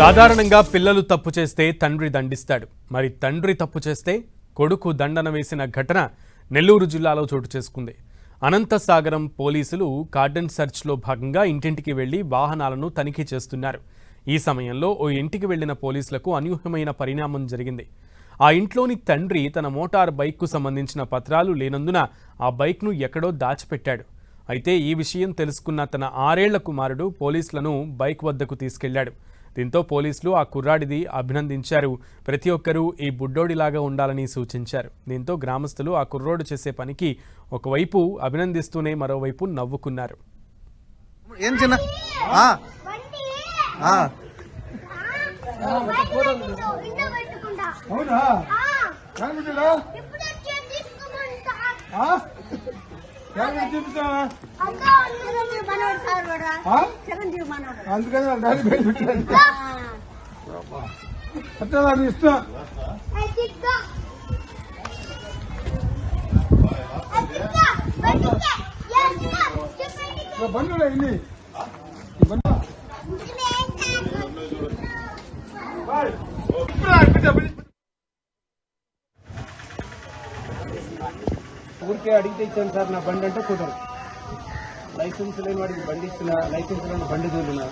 సాధారణంగా పిల్లలు తప్పు చేస్తే తండ్రి దండిస్తాడు. మరి తండ్రి తప్పు చేస్తే కొడుకు దండన వేసిన ఘటన నెల్లూరు జిల్లాలో చోటు చేసుకుంది. అనంతసాగరం పోలీసులు కార్డన్ సెర్చ్లో భాగంగా ఇంటింటికి వెళ్లి వాహనాలను తనిఖీ చేస్తున్నారు. ఈ సమయంలో ఓ ఇంటికి వెళ్లిన పోలీసులకు అనూహ్యమైన పరిణామం జరిగింది. ఆ ఇంట్లోని తండ్రి తన మోటార్ బైక్కు సంబంధించిన పత్రాలు లేనందున ఆ బైక్ను ఎక్కడో దాచిపెట్టాడు. అయితే ఈ విషయం తెలుసుకున్న తన 6 ఏళ్ల కుమారుడు పోలీసులను బైక్ వద్దకు తీసుకెళ్లాడు. దీంతో పోలీసులు ఆ కుర్రాడిది అభినందించారు. ప్రతి ఒక్కరూ ఈ బుడ్డోడిలాగా ఉండాలని సూచించారు. దీంతో గ్రామస్తులు ఆ కుర్రోడు చేసే పనికి ఒకవైపు అభినందిస్తూనే మరోవైపు నవ్వుకున్నారు. ఊరికే అడిగితే ఇచ్చాను సార్, నా బండి అంటే కుదరదు. లైసెన్స్ లేని వాడికి బండి ఇస్తున్నా, లైసెన్స్ లేని బండి దూరున్నా.